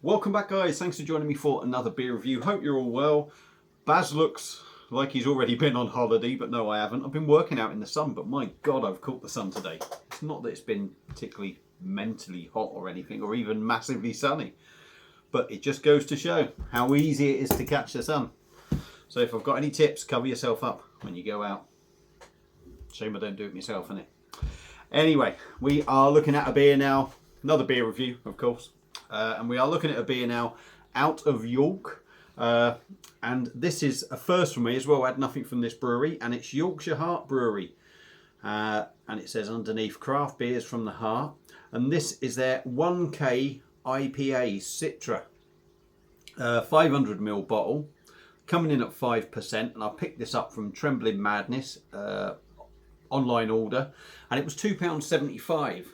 Welcome back, guys. Thanks for joining me for another beer review. Hope you're all well. Baz looks like he's already been on holiday, but no, I haven't. I've been working out in the sun, but my God, I've caught the sun today. It's not that it's been particularly mentally hot or anything, or even massively sunny, but it just goes to show how easy it is to catch the sun. So if I've got any tips, cover yourself up when you go out. Shame I don't do it myself, innit? Anyway, we are looking at a beer now. Another beer review, of course. And we are looking at a beer now out of York. And this is a first for me as well. I had nothing from this brewery. And it's Yorkshire Heart Brewery. And it says underneath, craft beers from the heart. And this is their 1K IPA Citra. 500ml bottle. Coming in at 5%. And I picked this up from Trembling Madness. Online order. And it was £2.75.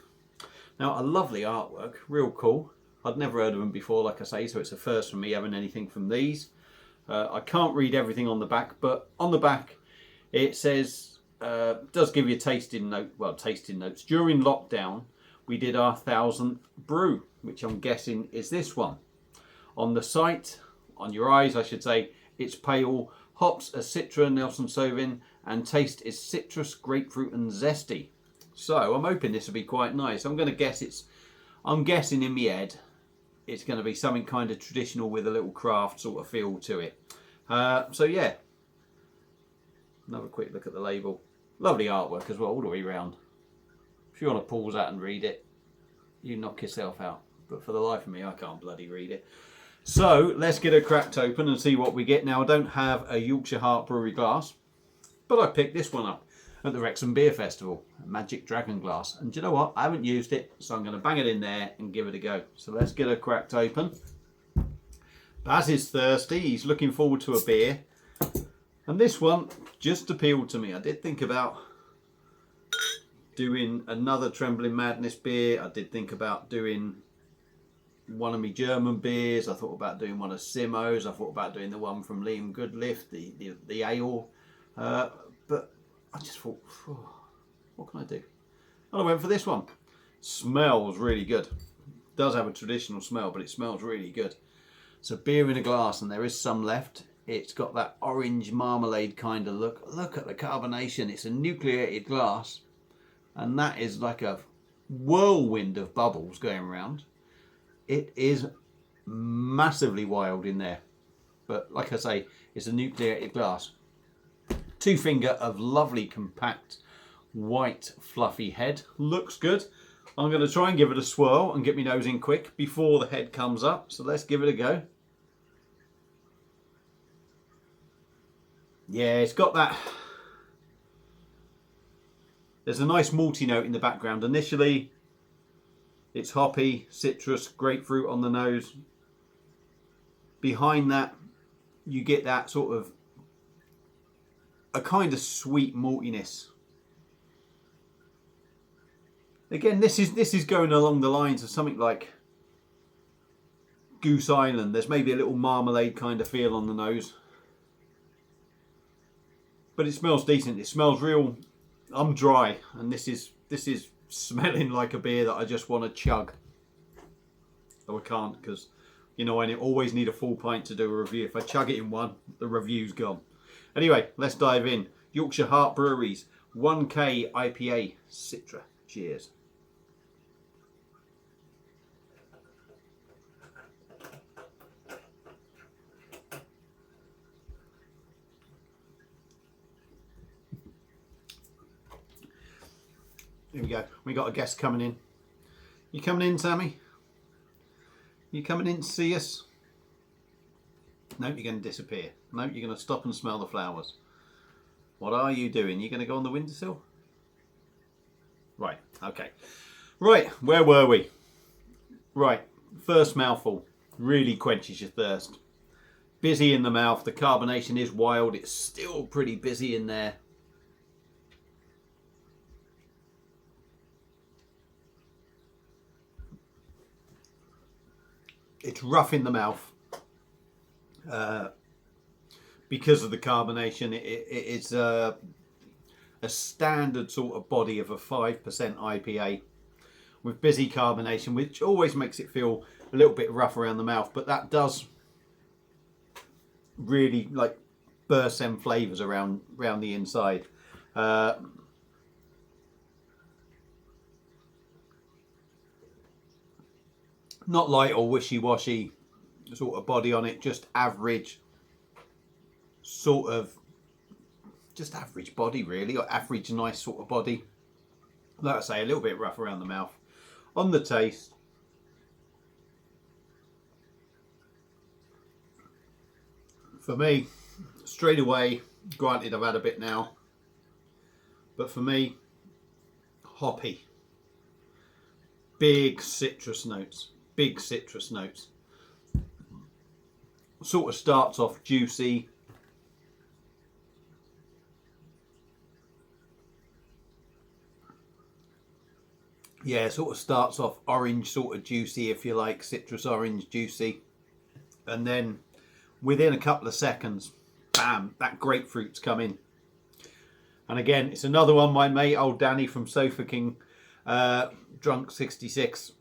Now, a lovely artwork. Real cool. I'd never heard of them before, like I say, so it's a first for me having anything from these. I can't read everything on the back, but on the back it says, does give you a tasting note, well, tasting notes. During lockdown, we did our 1000th brew, which I'm guessing is this one. On the site, on your eyes, I should say, it's pale, hops are citra, Nelson Sauvin, and taste is citrus, grapefruit, and zesty. So I'm hoping this will be quite nice. I'm guessing in my head, it's going to be something kind of traditional with a little craft sort of feel to it. So yeah, another quick look at the label. Lovely artwork as well, all the way around. If you want to pause that and read it, you knock yourself out. But for the life of me, I can't bloody read it. So let's get it cracked open and see what we get. Now, I don't have a Yorkshire Heart Brewery glass, but I picked this one up at the Wrexham Beer Festival, a Magic Dragon glass. And do you know what? I haven't used it, so I'm going to bang it in there and give it a go. So let's get it cracked open. Baz is thirsty. He's looking forward to a beer. And this one just appealed to me. I did think about doing another Trembling Madness beer. I did think about doing one of my German beers. I thought about doing one of Simo's. I thought about doing the one from Liam Goodlift, the ale. But I just thought, oh, what can I do? And I went for this one. Smells really good. Does have a traditional smell, but it smells really good. It's a beer in a glass, and there is some left. It's got that orange marmalade kind of look. Look at the carbonation. It's a nucleated glass, and that is like a whirlwind of bubbles going around. It is massively wild in there. But like I say, it's a nucleated glass. 2 finger of lovely compact white fluffy head. Looks good. I'm going to try and give it a swirl and get my nose in quick before the head comes up. So let's give it a go. Yeah, it's got that. There's a nice malty note in the background. Initially, it's hoppy, citrus, grapefruit on the nose. Behind that, you get that sort of a kind of sweet maltiness. Again, this is going along the lines of something like Goose Island. There's maybe a little marmalade kind of feel on the nose, but it smells decent. It smells real. I'm dry, and this is smelling like a beer that I just want to chug. Though I can't, because you know I always need a full pint to do a review. If I chug it in one, the review's gone. Anyway, let's dive in. Yorkshire Heart Brewery's 1K IPA Citra. Cheers. Here we go. We got a guest coming in. You coming in, Sammy? You coming in to see us? No, you're going to disappear. No, you're going to stop and smell the flowers. What are you doing? You're going to go on the windowsill? Right, okay. Right, where were we? Right, first mouthful. Really quenches your thirst. Busy in the mouth. The carbonation is wild. It's still pretty busy in there. It's rough in the mouth. Because of the carbonation, it's a standard sort of body of a 5% IPA with busy carbonation, which always makes it feel a little bit rough around the mouth, but that does really like burst them flavours around the inside. Not light or wishy-washy sort of body on it, just average sort of, just average body really, or average nice sort of body. Like I say, a little bit rough around the mouth. On the taste, for me, straight away, granted I've had a bit now, but for me, hoppy. Big citrus notes. Big citrus notes. Sort of starts off juicy. Yeah, sort of starts off orange, sort of juicy, if you like, citrus orange, juicy. And then within a couple of seconds, bam, that grapefruit's come in. And again, it's another one my mate, old Danny from Sofa King, Drunk 66.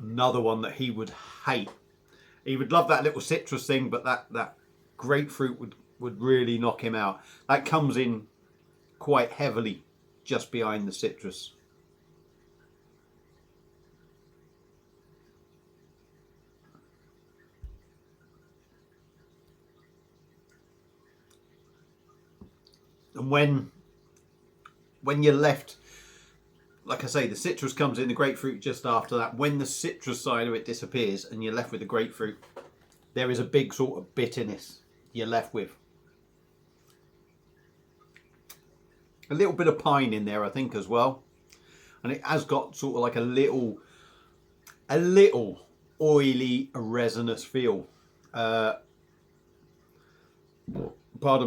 Another one that he would hate. He would love that little citrus thing, but that grapefruit would really knock him out. That comes in quite heavily just behind the citrus. And when you're left, like I say, the citrus comes in, the grapefruit just after that. When the citrus side of it disappears and you're left with the grapefruit, there is a big sort of bitterness you're left with. A little bit of pine in there, I think, as well. And it has got sort of like a little oily, resinous feel. Pardon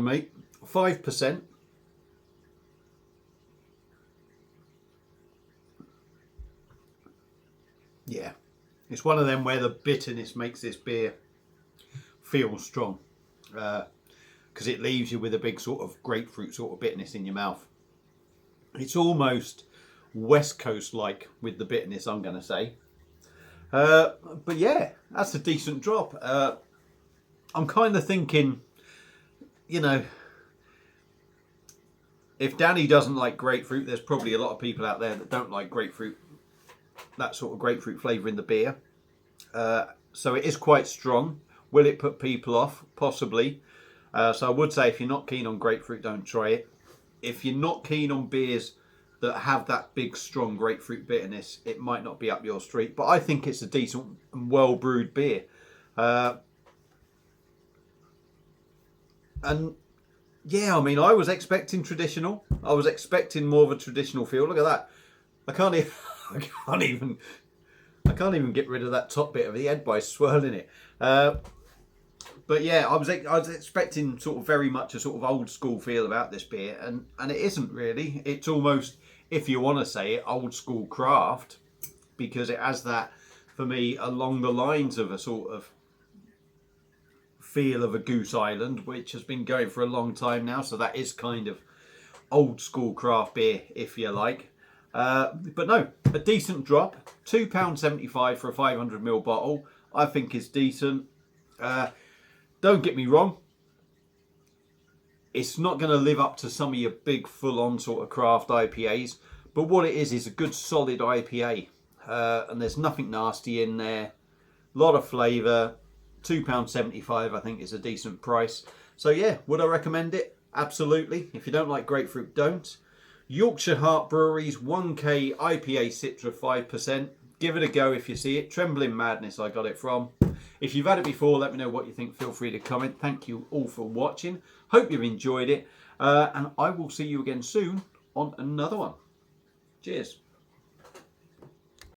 me, 5%. Yeah, it's one of them where the bitterness makes this beer feel strong, because it leaves you with a big sort of grapefruit sort of bitterness in your mouth. It's almost West Coast like with the bitterness, I'm going to say. But yeah, that's a decent drop. I'm kind of thinking, you know, if Danny doesn't like grapefruit, there's probably a lot of people out there that don't like grapefruit, that sort of grapefruit flavour in the beer. So it is quite strong. Will it put people off? Possibly. So I would say if you're not keen on grapefruit, don't try it. If you're not keen on beers that have that big strong grapefruit bitterness, it might not be up your street. But I think it's a decent and well brewed beer. And yeah, I mean, I was expecting traditional. I was expecting more of a traditional feel. Look at that. I can't even get rid of that top bit of the head by swirling it. But yeah, I was expecting sort of very much a sort of old school feel about this beer, and it isn't really. It's almost, if you want to say it, old school craft, because it has that, for me, along the lines of a sort of feel of a Goose Island, which has been going for a long time now. So that is kind of old school craft beer, if you like. But no, a decent drop. £2.75 for a 500ml bottle, I think is decent. Don't get me wrong, it's not going to live up to some of your big full-on sort of craft IPAs, but what it is a good solid IPA, and there's nothing nasty in there. A lot of flavour. £2.75 I think is a decent price. So yeah, would I recommend it? Absolutely. If you don't like grapefruit, don't. Yorkshire Heart Brewery's 1K IPA Citra 5%. Give it a go if you see it. Trembling Madness I got it from. If you've had it before, let me know what you think. Feel free to comment. Thank you all for watching. Hope you've enjoyed it. And I will see you again soon on another one. Cheers.